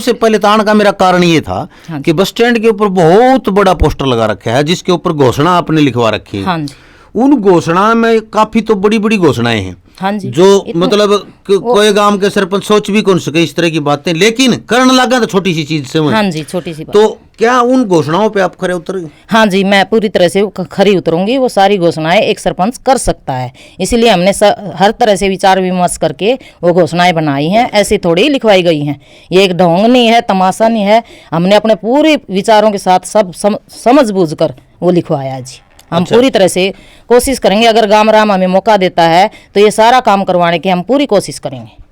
सबसे पहले तो आने का मेरा कारण ये था कि बस स्टैंड के ऊपर बहुत बड़ा पोस्टर लगा रखा है जिसके ऊपर घोषणा आपने लिखवा रखी है। हाँ जी। उन घोषणा में काफी तो बड़ी बड़ी घोषणाएं हैं। हाँ जी। जो मतलब कोई गांव के सरपंच सोच भी कौन सके इस तरह की बातें, लेकिन करने लगा तो छोटी सी चीज से। हाँ जी, छोटी सी बात। तो क्या उन घोषणाओं पे आप खरे उतर? हाँ जी, मैं पूरी तरह से खरी उतरूंगी। वो सारी घोषणाएं एक सरपंच कर सकता है, इसीलिए हमने हर तरह से विचार विमर्श करके वो घोषणाएं बनाई हैं। ऐसी थोड़ी ही लिखवाई गई हैं, ये एक ढोंग नहीं है, तमाशा नहीं है। हमने अपने पूरे विचारों के साथ सब समझ बूझ कर वो लिखवाया है जी। हम पूरी तरह से कोशिश करेंगे, अगर गामराम हमें मौका देता है तो ये सारा काम करवाने की हम पूरी कोशिश करेंगे।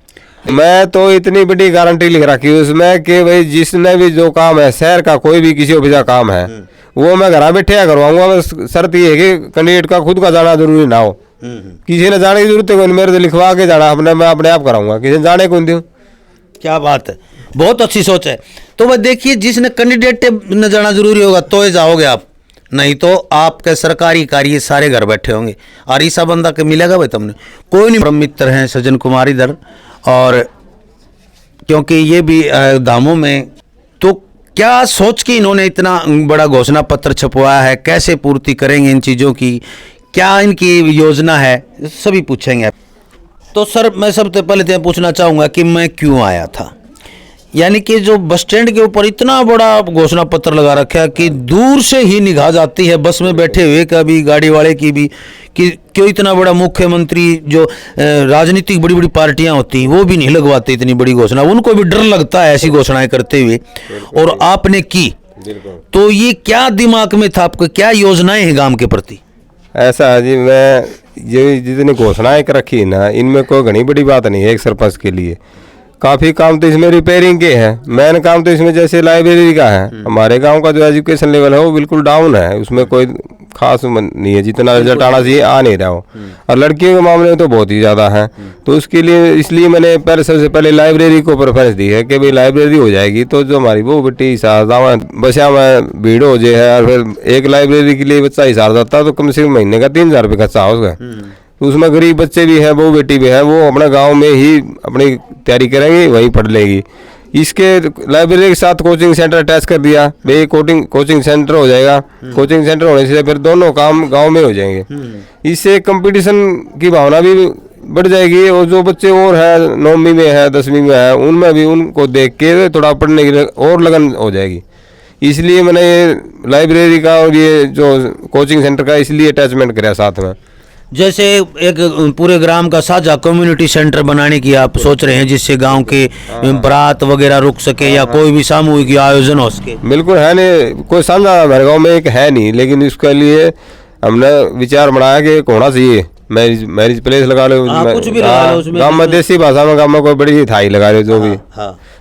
मैं तो इतनी बड़ी गारंटी लिख रखी है उसमें कि भाई जिसने भी जो काम है शहर का, कोई भी किसी ऑफिस का काम है वो मैं घर बैठे करवाऊंगा। बस शर्त ये है कि कैंडिडेट का खुद का जाना जरूरी ना हो। किसी ने जाने की जरूरत है, मेरे से लिखवा के जाना अपने, मैं अपने आप कराऊंगा, किसी ने जाने कौन दूं। क्या बात है, बहुत अच्छी सोच है। तो वह देखिए, जिसने कैंडिडेट न जाना जरूरी होगा तो ही जाओगे आप, नहीं तो आपके सरकारी कार्य सारे घर बैठे होंगे। और ऐसा बंदा के मिलेगा भाई तुमने कोई नहीं। मित्र हैं सज्जन कुमार इधर, और क्योंकि ये भी धामों में, तो क्या सोच के इन्होंने इतना बड़ा घोषणा पत्र छपवाया है, कैसे पूर्ति करेंगे इन चीज़ों की, क्या इनकी योजना है, सभी पूछेंगे। तो सर, मैं सबसे पहले तो पूछना चाहूँगा कि मैं क्यों आया था। यानी कि जो बस स्टैंड के ऊपर इतना बड़ा घोषणा पत्र लगा रखा है कि दूर से ही निगाह जाती है, बस में बैठे हुए का भी, गाड़ी वाले की भी, कि क्यों इतना बड़ा मुख्यमंत्री, जो राजनीतिक बड़ी बड़ी पार्टियां होती हैं वो भी नहीं लगवाते इतनी बड़ी घोषणा, उनको भी डर लगता है ऐसी घोषणाएं करते हुए, और आपने की। तो ये क्या दिमाग में था आपको, क्या योजनाएं हैं गांव के प्रति? ऐसा है जी, मैं ये जितनी घोषणाएं कर रखी है ना, इनमें कोई घनी बड़ी बात नहीं है एक सरपंच के लिए। काफ़ी काम तो इसमें रिपेयरिंग के हैं, मेन काम तो इसमें जैसे लाइब्रेरी का है। हमारे गांव का जो एजुकेशन लेवल है वो बिल्कुल डाउन है, उसमें कोई खास नहीं है, जितना रिजल्ट आना चाहिए आ नहीं रहा हो, और लड़कियों के मामले में तो बहुत ही ज़्यादा है। तो उसके लिए इसलिए मैंने पहले सबसे पहले लाइब्रेरी को प्रेफरेंस दी है कि भाई लाइब्रेरी हो जाएगी तो जो हमारी वो बेटी हिसार बसा में भीड़ हो जाए, और फिर एक लाइब्रेरी के लिए बच्चा हिसार जाता तो कम से कम महीने का 3000 रुपये खर्चा हो उसका। तो उसमें गरीब बच्चे भी हैं, वो बेटी भी है, वो अपने गांव में ही अपनी तैयारी करेंगी, वहीं पढ़ लेगी। इसके लाइब्रेरी के साथ कोचिंग सेंटर अटैच कर दिया, भाई कोचिंग सेंटर हो जाएगा। कोचिंग सेंटर होने से फिर दोनों काम गांव में हो जाएंगे। इससे कंपटीशन की भावना भी बढ़ जाएगी, और जो बच्चे और है 9वीं में है 10वीं में है, उनमें भी उनको देख के थोड़ा पढ़ने की और लगन हो जाएगी। इसलिए मैंने ये लाइब्रेरी का और ये जो कोचिंग सेंटर का इसलिए अटैचमेंट कराया साथ में। जैसे एक पूरे ग्राम का साझा कम्युनिटी सेंटर बनाने की आप सोच रहे हैं, जिससे गांव के बारात वगैरह रुक सके या कोई भी सामूहिक आयोजन हो सके? बिल्कुल है नहीं, कोई साझा हमारे गांव में एक है नहीं, लेकिन इसके लिए हमने विचार बनाया कि एक होना चाहिए। मैरिज प्लेस लगा लो, कुछ भी लगा लो उसमें, गाँव में देसी भाषा में गाँव में कोई बड़ी थाई लगा लो जो भी,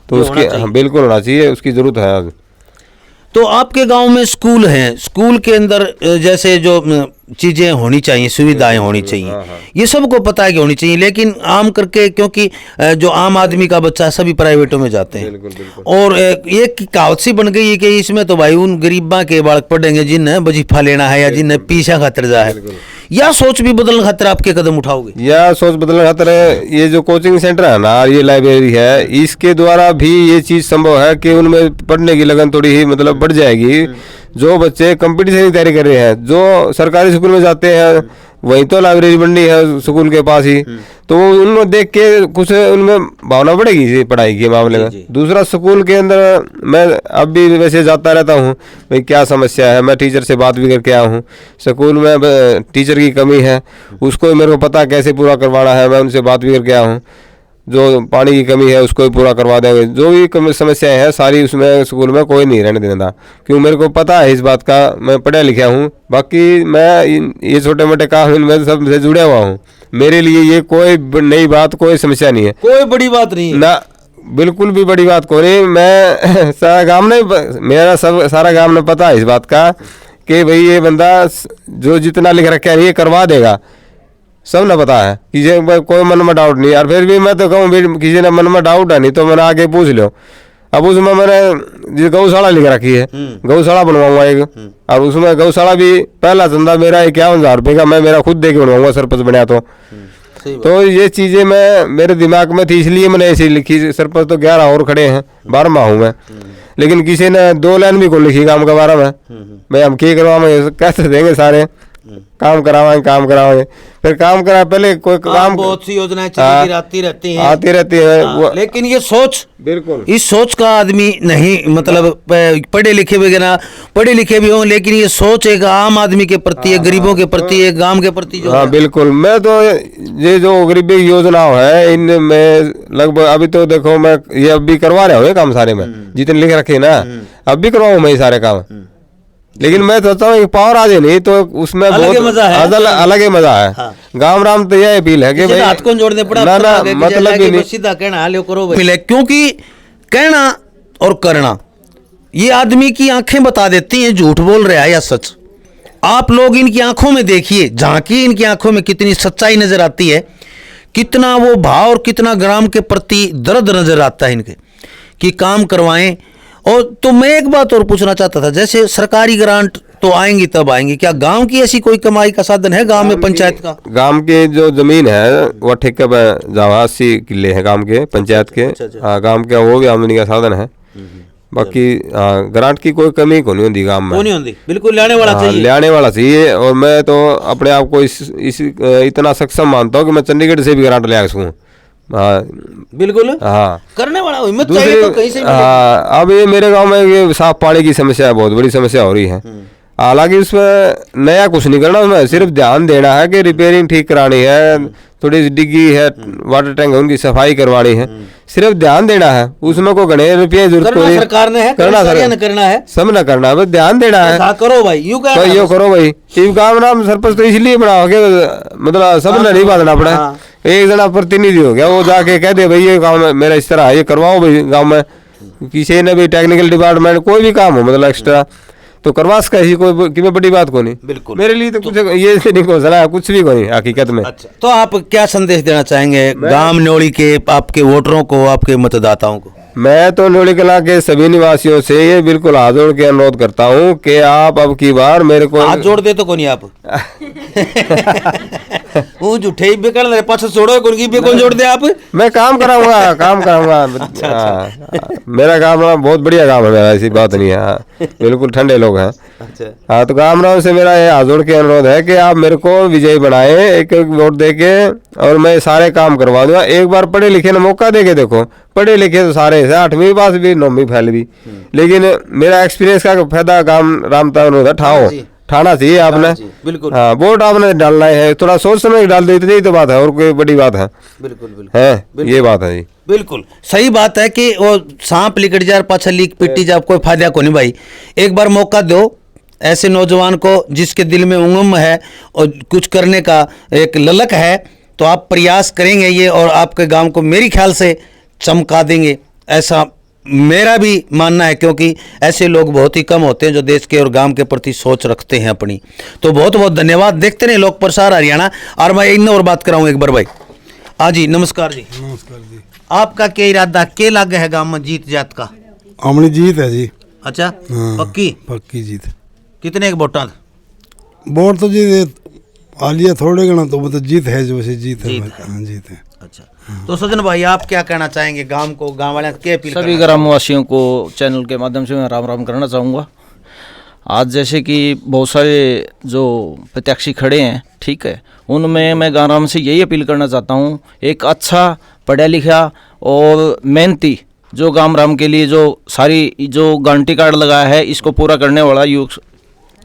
तो उसकी बिल्कुल होना चाहिए, उसकी जरूरत है। तो आपके गांव में स्कूल हैं, स्कूल के अंदर जैसे जो चीज़ें होनी चाहिए, सुविधाएं होनी चाहिए, ये सबको पता है कि होनी चाहिए, लेकिन आम करके क्योंकि जो आम आदमी का बच्चा सभी प्राइवेटों में जाते हैं। और एक कहावत सी बन गई है कि इसमें तो भाई उन गरीबा के बालक पढ़ेंगे जिन्हें वजीफा लेना है या जिन्हें पीछा खातर जा है। या सोच भी बदलने खातिर आपके कदम उठाओगे? या सोच बदलने खातिर ये जो कोचिंग सेंटर है ना, ये लाइब्रेरी है, इसके द्वारा भी ये चीज़ संभव है कि उनमें पढ़ने की लगन थोड़ी ही मतलब बढ़ जाएगी। जो बच्चे कंपटीशन की तैयारी कर रहे हैं, जो सरकारी स्कूल में जाते हैं, वहीं तो लाइब्रेरी बननी है स्कूल के पास ही, तो उनमें देख के कुछ उनमें भावना बढ़ेगी पढ़ाई के मामले में। दूसरा, स्कूल के अंदर मैं अब भी वैसे जाता रहता हूँ, भाई क्या समस्या है, मैं टीचर से बात भी करके आया हूँ। स्कूल में टीचर की कमी है, उसको मेरे को पता कैसे पूरा करवाना है, मैं उनसे बात भी करके आया हूँ। जो पानी की कमी है उसको भी पूरा करवा देंगे, जो भी समस्याएं हैं सारी उसमें स्कूल में कोई नहीं रहने देना, क्यों मेरे को पता है इस बात का, मैं पढ़ा लिखा हूँ। बाकी मैं ये छोटे मोटे काम इनमें सबसे जुड़ा हुआ हूँ, मेरे लिए ये कोई नई बात, कोई समस्या नहीं है, कोई बड़ी बात नहीं ना, बिल्कुल भी बड़ी बात कोई नहीं। मैं सारा गाँव ने, मेरा सारा गाँव ने पता है इस बात का कि भाई ये बंदा जो जितना लिख रखा है ये करवा देगा, सब ना पता है, किसी कोई मन में डाउट नहीं। और फिर भी मैं तो कहूँ किसी ने मन में डाउट है नहीं तो मैंने आगे पूछ लो। अब उसमें मैंने गौशाला लिख रखी है, गौशाला बनवाऊंगा एक, और उसमें गौशाला भी पहला धंधा मेरा 51,000 रुपये का, मैं मेरा खुद दे के बनवाऊंगा सरपंच बना तो। तो ये चीजें मैं मेरे दिमाग में थी, इसलिए मैंने ऐसी लिखी। सरपंच तो 11 और खड़े हैं, 12वां हूँ मैं, लेकिन किसी ने 2 लाइन भी को लिखी काम के बारे में। मैं हम क्या करवाएंगे, कैसे देंगे, सारे काम करावाएंगे फिर काम करा। पहले कोई काम बहुत सी योजनाएं आती रहती हैं लेकिन ये सोच, बिल्कुल इस सोच का आदमी नहीं, मतलब पढ़े लिखे भी हों, लेकिन ये सोच एक आम आदमी के प्रति, एक गरीबों के प्रति, एक गांव के प्रति जो हाँ बिल्कुल। मैं तो ये जो गरीबी योजना है इनमें लगभग अभी तो देखो मैं ये अब भी करवा रहा हूँ काम सारे में, जितने लिख रखे ना अब भी करवाऊँ मैं ये सारे काम। लेकिन मैं सोचता हूँ पावर आ जाए नहीं तो उसमें अलग ही मजा है, अलग ही मजा है। गाँव राम तो यह अपील है कि भाई हाथ को जोड़ने पड़ा ना मतलब भी नहीं, सीधा कहना हाल करो मिले, क्योंकि कहना और करना ये आदमी की आंखें बता देती हैं झूठ बोल रहा है या सच। आप लोग इनकी आंखों में देखिए, झांकिए इनकी आंखों में कितनी सच्चाई नजर आती है, कितना वो भाव और कितना ग्राम के प्रति दर्द नजर आता है इनके, कि काम करवाएं। और तो मैं एक बात और पूछना चाहता था, जैसे सरकारी ग्रांट तो आएंगी तब आएंगी, क्या गांव की ऐसी कोई कमाई का साधन है गांव में, पंचायत का? गांव के जो जमीन है वो ठेके पे जहाँ 80 किले हैं गांव के, पंचायत के। हाँ गांव के वो भी आमदनी का साधन है। बाकी ग्रांट की कोई कमी को नहीं होती गांव में, नहीं होती, बिल्कुल लेने वाला चाहिए, लेने वाला चाहिए। और मैं तो अपने आप को इस इतना सक्षम मानता हूँ कि मैं चंडीगढ़ से भी ग्रांट ले आ सकूँ। हाँ बिल्कुल, हाँ करने वाला हिम्मत चाहिए तो कहीं से हाँ। अब ये मेरे गांव में ये साफ पानी की समस्या बहुत बड़ी समस्या हो रही है। हालांकि उसमें नया कुछ नहीं करना, उसमें सिर्फ ध्यान देना है कि रिपेयरिंग ठीक करानी है, थोड़ी डिग्गी है, वाटर टैंक है उनकी सफाई करवानी है, सिर्फ ध्यान देना है। उसमें को घने रुपये जरूरत करना सरकार ने है, करना है, सब न करना है, बस ध्यान देना है। करो भाई, यूं करो भाई। गाँव नाम सरपंच तो इसलिए बना हो मतलब सब ने नहीं बांधना पड़ा, एक जना प्रतिनिधि हो गया वो जाके कह दे भाई ये गाँव में मेरा इस तरह ये करवाओ भाई। गाँव में किसी ने भी टेक्निकल डिपार्टमेंट कोई भी काम हो मतलब एक्स्ट्रा तो करवा सका, ही कोई बड़ी बात को नहीं। बिल्कुल मेरे लिए तो कुछ ये नहीं घोषणा है, कुछ भी को नहीं हकीकत में। अच्छा, तो आप क्या संदेश देना चाहेंगे गांव न्योली के आपके वोटरों को, आपके मतदाताओं को? मैं तो न्योली कला के सभी निवासियों से ये बिल्कुल हाथ जोड़ के अनुरोध करता हूँ कि आप अब की बार मेरे को हाथ जोड़ दे तो कौन आप वो झूठे बेकार पाछे छोड़ो कौन जोड़ दे आप? मैं काम कराऊंगा अच्छा। मेरा काम बहुत बढ़िया काम है मेरा, ऐसी बात नहीं है, बिल्कुल ठंडे लोग हैं। हाँ तो गाँव राम से मेरा ये हाथ जोड़ के अनुरोध है कि आप मेरे को विजयी बनाए, एक वोट दे के, और मैं सारे काम करवा दूंगा। एक बार पढ़े लिखे ने मौका दे के देखो, पढ़े लिखे तो सारे है, 8वीं पास भी 9वीं फैल भी, लेकिन मेरा एक्सपीरियंस का फायदा काम रामता अनुरोध ठाना चाहिए आपने। बिल्कुल हाँ, वोट आपने डालना है, थोड़ा सोच समझ डाल दो, इतनी तो बात है, और कोई बड़ी बात है? बिल्कुल है, ये बात है जी, बिल्कुल सही बात है कि वो सांप लिकट जा पाछा लीक पिट्टी जा, कोई फायदा को नहीं भाई। एक बार मौका दो ऐसे नौजवान को जिसके दिल में उमंग है और कुछ करने का एक ललक है, तो आप प्रयास करेंगे ये, और आपके गांव को मेरी ख्याल से चमका देंगे, ऐसा मेरा भी मानना है, क्योंकि ऐसे लोग बहुत ही कम होते हैं जो देश के और गांव के प्रति सोच रखते हैं अपनी। तो बहुत बहुत धन्यवाद। देखते रहे लोक प्रसार हरियाणा। और मैं इन और बात कराऊँ एक बार भाई। हाँ जी, नमस्कार जी। नमस्कार जी। आपका क्या इरादा, क्या लागे है गांव में जीत जात का? हमने जीत है जी। अच्छा हाँ, पक्की जीत। कितने वोटा? वोट तो जी आलिया थोड़े गणा, तो मतलब जीत है, जो से जीत है, जीत है। अच्छा, तो सजन भाई आप क्या कहना चाहेंगे गांव को, गांव वाले क्या अपील? सभी ग्रामवासियों को चैनल के माध्यम से मैं राम राम करना चाहूँगा। आज जैसे कि बहुत सारे जो प्रत्याशी खड़े हैं, ठीक है, उनमें मैं गांव से यही अपील करना चाहता हूँ, एक अच्छा पढ़ा लिखा और मेहनती जो गांव राम के लिए जो सारी जो गारंटी कार्ड लगाया है इसको पूरा करने वाला युग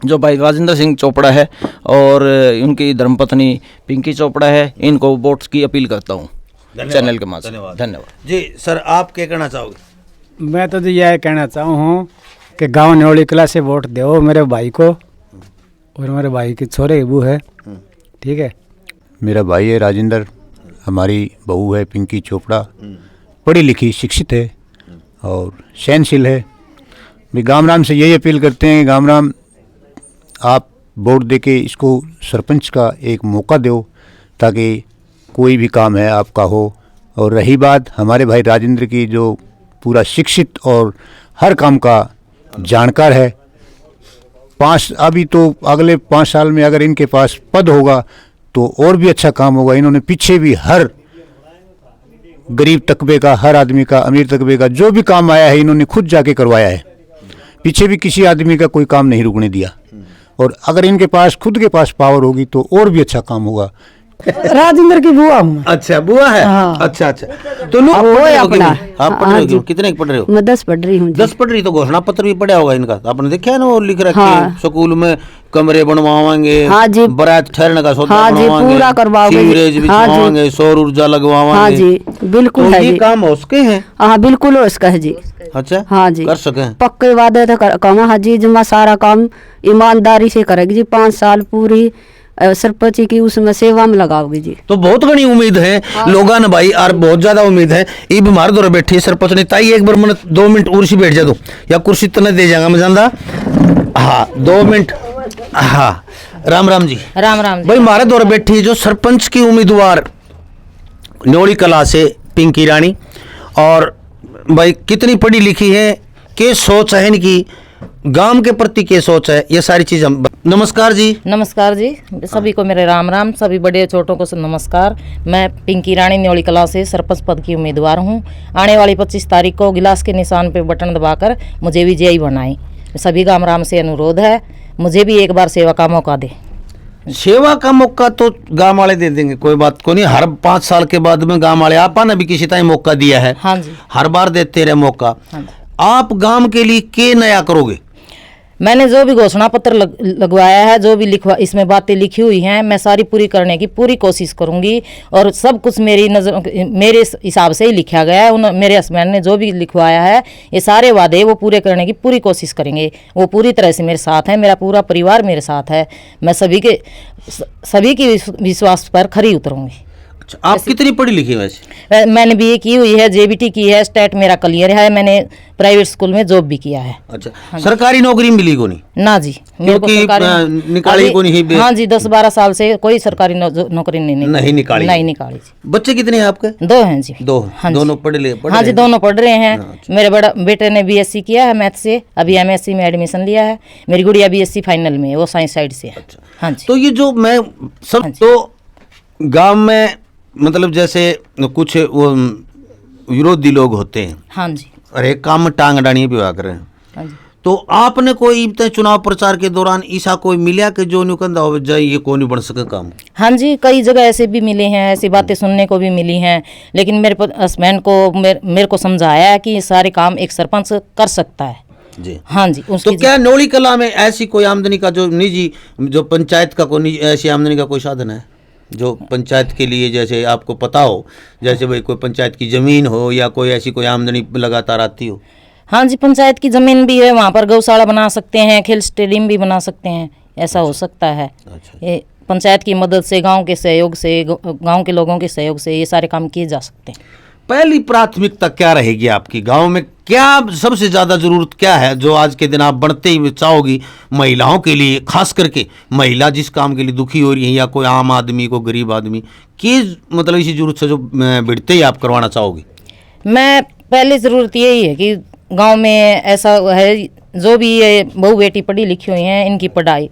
जो भाई राजेंद्र सिंह चोपड़ा है और उनकी धर्मपत्नी पिंकी चोपड़ा है, इनको वोट की अपील करता हूँ चैनल के माध्यम से। धन्यवाद जी। सर आप क्या कहना चाहोगे? मैं तो जी यह कहना चाहूँ हूँ कि गांव न्योली कला से वोट दो मेरे भाई को, और मेरे भाई के छोरे की बहू है, ठीक है। मेरा भाई है राजेंद्र, हमारी बहू है पिंकी चोपड़ा, पढ़ी लिखी शिक्षित है और सहनशील है। भी गाम राम से यही अपील करते हैं, गाम राम आप वोट दे के इसको सरपंच का एक मौका दो, ताकि कोई भी काम है आपका हो। और रही बात हमारे भाई राजेंद्र की, जो पूरा शिक्षित और हर काम का जानकार है, अभी तो अगले 5 साल में अगर इनके पास पद होगा तो और भी अच्छा काम होगा। इन्होंने पीछे भी हर गरीब तबके का, हर आदमी का, अमीर तबके का जो भी काम आया है इन्होंने खुद जाके करवाया है। पीछे भी किसी आदमी का कोई काम नहीं रुकने दिया। और अगर इनके पास खुद के पास पावर होगी तो और भी अच्छा काम होगा। राजेंद्र की बुआ हूँ। अच्छा, बुआ है। हाँ। अच्छा अच्छा। तो लोग वो पढ़ रहे हो अपना। कि- आप पढ़ हाँ रहे हो? जी। कितने पढ़ रहे हो? मैं 10 पढ़ रही हूँ। 10 पढ़ रही, तो घोषणा पत्र भी पढ़ा होगा इनका। आपने देखा है ना, वो लिख रखे हाँ। स्कूल में कमरे बनवाएंगे, हाँ जी। बारात ठहरने का सौदा हाँ जी, बनवाएंगे, पूरा करवाओगे जी। सीवरेज हाँ जी। बिछवाएंगे, सौर ऊर्जा लगवाएंगे। हाँ जी, बिल्कुल तो है ये जी। काम उसके हैं। हाँ बिल्कुल हो इसका है जी। अच्छा, हाँ जी, कर सके। पक्के वादे तो कमा है जी। जमा सारा काम ईमानदारी से करेगी जी। 5 साल पूरी सरपंच की उसमें सेवा में लगाओगे जी। तो बहुत घनी उम्मीद है लोगा न भाई, और बहुत ज्यादा उम्मीद है। ये बीमार दौरे बैठी है सरपंच ने, ताई एक बार मैंने 2 मिनट उर्सी बैठ जा दो, या कुर्सी तो नहीं दे जाऊंगा मैं जानदा। हाँ 2 मिनट। हाँ, राम राम जी। राम राम जी। भाई हमारे दौरे बैठी है जो सरपंच की उम्मीदवार न्योली कला से पिंकी रानी, और भाई कितनी पढ़ी लिखी है, के सोच है इनकी, गांव के प्रति के सोच है, ये सारी चीज हम। नमस्कार जी। नमस्कार जी, सभी को मेरे राम राम, सभी बड़े छोटों को नमस्कार। मैं पिंकी रानी न्योली कला से सरपंच पद की उम्मीदवार हूँ। आने वाली 25 तारीख को गिलास के निशान पे बटन दबाकर मुझे विजयी बनाएं। सभी गाम राम से अनुरोध है, मुझे भी एक बार सेवा का मौका दे। सेवा का मौका तो गांव वाले दे देंगे, कोई बात को नहीं। हर 5 साल के बाद में गांव वाले, आपा ने भी किसी टाइम मौका दिया है। हाँ जी। हर बार देते रहे मौका। हाँ जी। आप गांव के लिए क्या नया करोगे? मैंने जो भी घोषणा पत्र लगवाया है, जो भी लिखवा इसमें बातें लिखी हुई हैं, मैं सारी पूरी करने की पूरी कोशिश करूंगी। और सब कुछ मेरी नज़र, मेरे हिसाब से ही लिखा गया है। मेरे हस्बैंड ने जो भी लिखवाया है, ये सारे वादे वो पूरे करने की पूरी कोशिश करेंगे। वो पूरी तरह से मेरे साथ हैं, मेरा पूरा परिवार मेरे साथ है। मैं सभी की विश्वास पर खरी उतरूंगी। अच्छा, आप कितनी पढ़ी लिखी वैसे? मैंने बीए की हुई है, जेबीटी की है, स्टेट मेरा क्लियर है। मैंने प्राइवेट स्कूल में जॉब भी किया है। अच्छा, सरकारी नौकरी मिली को नहीं? ना जी, मेरे को क्योंकि सरकारी निकाली को नहीं। हाँ जी, 10-12 साल से कोई सरकारी नौकरी नहीं निकाली। नहीं निकाली जी। बच्चे कितने हैं आपके? 2 हैं जी। 2। हाँ जी। दोनों पढ़ हाँ जी, दोनों पढ़ रहे हैं। मेरे बड़ा बेटे ने बीएससी किया है मैथ से, अभी एमएससी में एडमिशन लिया है। मेरी गुड़िया बीएससी फाइनल में है, वो साइंस साइड से है। हाँ जी। तो ये जो मैं सब, तो गांव में मतलब जैसे कुछ वो विरोधी लोग होते हैं, हाँ जी। और एक काम में टांग अडानी भी हुआ कर रहे हैं। हाँ जी। तो आपने कोई चुनाव प्रचार के दौरान ऐसा कोई मिला कि जो न्यू कहता हो जाए ये कोई नहीं बन सके काम? हाँ जी, कई जगह ऐसे भी मिले हैं, ऐसी बातें सुनने को भी मिली हैं। लेकिन मेरे हस्बैंड को मेरे को समझाया है कि ये सारे काम एक सरपंच कर सकता है जी। हाँ जी। तो क्या न्योली कला में ऐसी कोई आमदनी का जो निजी, जो पंचायत का कोई ऐसी आमदनी का कोई साधन है जो पंचायत के लिए, जैसे आपको पता हो, जैसे भाई कोई पंचायत की जमीन हो या कोई ऐसी कोई आमदनी लगातार आती हो? हाँ जी, पंचायत की जमीन भी है, वहाँ पर गौशाला बना सकते हैं, खेल स्टेडियम भी बना सकते हैं, ऐसा हो सकता है। ये पंचायत की मदद से, गांव के सहयोग से, गांव के लोगों के सहयोग से ये सारे काम किए जा सकते हैं। पहली प्राथमिकता क्या रहेगी आपकी? गांव में क्या सबसे ज्यादा जरूरत क्या है जो आज के दिन आप बढ़ते ही चाहोगी महिलाओं के लिए, खास करके महिला जिस काम के लिए दुखी हो रही है, या कोई आम आदमी, को गरीब आदमी की मतलब इसी जरूरत से जो बढ़ते ही आप करवाना चाहोगी? मैं पहली ज़रूरत यही है कि गांव में ऐसा है, जो भी ये बहू बेटी पढ़ी लिखी हुई हैं, इनकी पढ़ाई,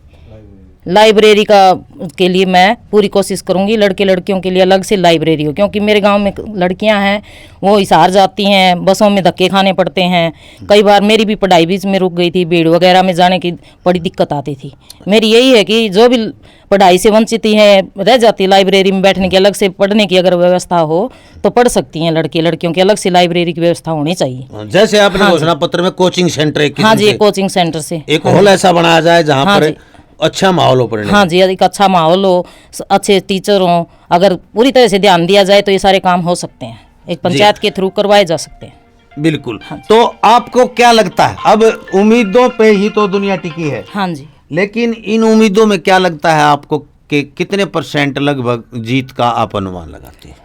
लाइब्रेरी के लिए मैं पूरी कोशिश करूंगी। लड़के लड़कियों के लिए अलग से लाइब्रेरी हो, क्योंकि मेरे गांव में लड़कियां हैं वो हिसार जाती हैं, बसों में धक्के खाने पड़ते हैं। कई बार मेरी भी पढ़ाई बीच में रुक गई थी, भीड़ वगैरह में जाने की बड़ी दिक्कत आती थी। मेरी यही है कि जो भी पढ़ाई से वंचित है, रह जाती, लाइब्रेरी में बैठने की, अलग से पढ़ने की अगर व्यवस्था हो तो पढ़ सकती हैं। लड़के लड़कियों की अलग से लाइब्रेरी की व्यवस्था होनी चाहिए। जैसे आपने घोषणा पत्र में कोचिंग सेंटर, हाँ जी, कोचिंग सेंटर से एक हॉल ऐसा बनाया जाए जहाँ पर अच्छा माहौल हो पढ़ने। हाँ जी, एक अच्छा माहौल हो, अच्छे टीचर हों, अगर पूरी तरह से ध्यान दिया जाए तो ये सारे काम हो सकते हैं, एक पंचायत के थ्रू करवाए जा सकते हैं। बिल्कुल। तो आपको क्या लगता है, अब उम्मीदों पे ही तो दुनिया टिकी है। हाँ जी। लेकिन इन उम्मीदों में क्या लगता है आपको कि कितने % लगभग जीत का आप अनुमान लगाते हैं?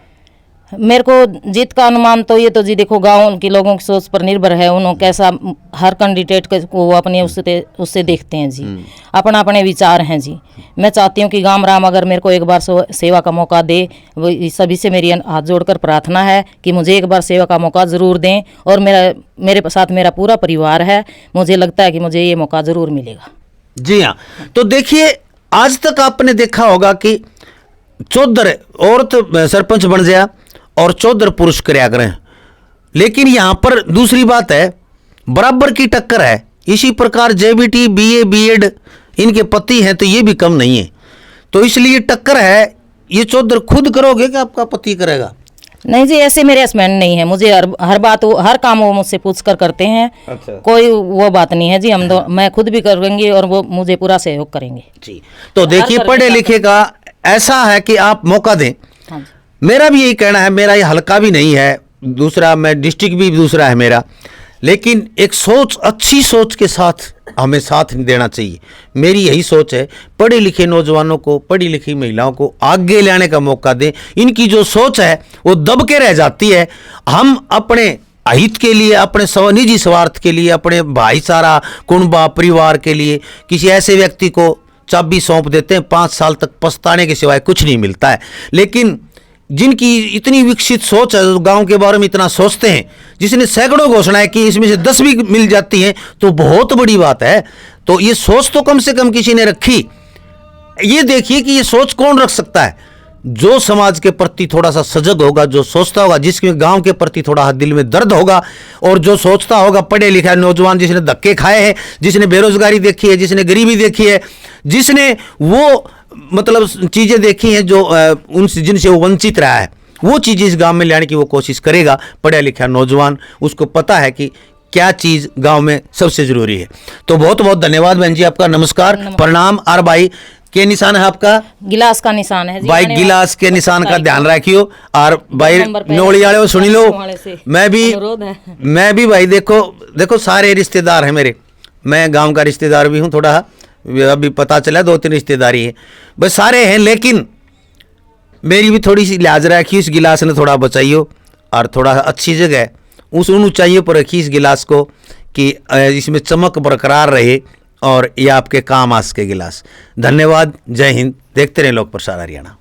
मेरे को जीत का अनुमान तो ये तो जी देखो, गांव के लोगों की सोच पर निर्भर है। उन्होंने कैसा, हर कैंडिडेट को अपने उससे देखते हैं जी, अपना अपने विचार हैं जी। मैं चाहती हूँ कि गाम राम अगर मेरे को एक बार सेवा का मौका दे, वो सभी से मेरी हाथ जोड़कर प्रार्थना है कि मुझे एक बार सेवा का मौका ज़रूर दें। और मेरे साथ मेरा पूरा परिवार है, मुझे लगता है कि मुझे ये मौका ज़रूर मिलेगा। जी हाँ। तो देखिए, आज तक आपने देखा होगा कि 14 औरत सरपंच बन जाए और 14 पुरुष कराया करें। लेकिन यहाँ पर दूसरी बात है, बराबर की टक्कर है। इसी प्रकार जेबीटी बीए बीएड इनके पति हैं तो ये भी कम नहीं है, तो इसलिए टक्कर है। ये 14 खुद करोगे कि आपका पति करेगा? नहीं जी, ऐसे मेरे हस्बैंड नहीं है, मुझे हर बात हर काम वो मुझसे पूछ कर करते हैं। अच्छा। कोई वो बात नहीं है जी, हम मैं खुद भी करूँगी और वो मुझे पूरा सहयोग करेंगे जी। तो देखिए, पढ़े लिखे का ऐसा है कि आप मौका दें। हाँ जी। मेरा भी यही कहना है, मेरा ये हल्का भी नहीं है दूसरा, मैं डिस्ट्रिक्ट भी दूसरा है मेरा, लेकिन एक सोच, अच्छी सोच के साथ हमें साथ देना चाहिए। मेरी यही सोच है, पढ़े लिखे नौजवानों को, पढ़ी लिखी महिलाओं को आगे लाने का मौका दें। इनकी जो सोच है वो दब के रह जाती है। हम अपने हित के लिए, अपने निजी स्वार्थ के लिए, अपने भाईचारा, कुनबा, परिवार के लिए किसी ऐसे व्यक्ति को चाबी सौंप देते हैं, 5 साल तक पछताने के सिवाय कुछ नहीं मिलता है। लेकिन जिनकी इतनी विकसित सोच है, गांव के बारे में इतना सोचते हैं, जिसने सैकड़ों घोषणाएं की, इसमें से 10 भी मिल जाती हैं तो बहुत बड़ी बात है। तो ये सोच तो कम से कम किसी ने रखी। ये देखिए कि ये सोच कौन रख सकता है? जो समाज के प्रति थोड़ा सा सजग होगा, जो सोचता होगा, जिसके गांव के प्रति थोड़ा दिल में दर्द होगा, और जो सोचता होगा, पढ़े लिखा नौजवान जिसने धक्के खाए हैं, जिसने बेरोजगारी देखी है, जिसने गरीबी देखी है, जिसने वो मतलब चीज़ें देखी हैं जो उनसे जिनसे वो वंचित रहा है, वो चीज़ इस गांव में लाने की वो कोशिश करेगा। पढ़ा लिखा नौजवान, उसको पता है कि क्या चीज़ गांव में सबसे ज़रूरी है। तो बहुत बहुत धन्यवाद बहन जी, आपका नमस्कार, प्रणाम। और भाई के निशान है आपका? गिलास का निशान है जी, भाई गिलास के निशान का ध्यान रखियो। और भाई नोड़ी वाले सुनी लो, मैं भी भाई देखो सारे रिश्तेदार हैं मेरे, मैं गांव का रिश्तेदार भी हूँ थोड़ा, अभी पता चला 2-3 रिश्तेदारी है, बस सारे हैं, लेकिन मेरी भी थोड़ी सी लिहाज रखी, इस गिलास ने थोड़ा बचाइयो और थोड़ा अच्छी जगह उस ऊंचाइयों पर रखी इस गिलास को कि इसमें चमक बरकरार रहे और ये आपके काम आ सके गिलास। धन्यवाद, जय हिंद। देखते रहें लोक प्रसार हरियाणा।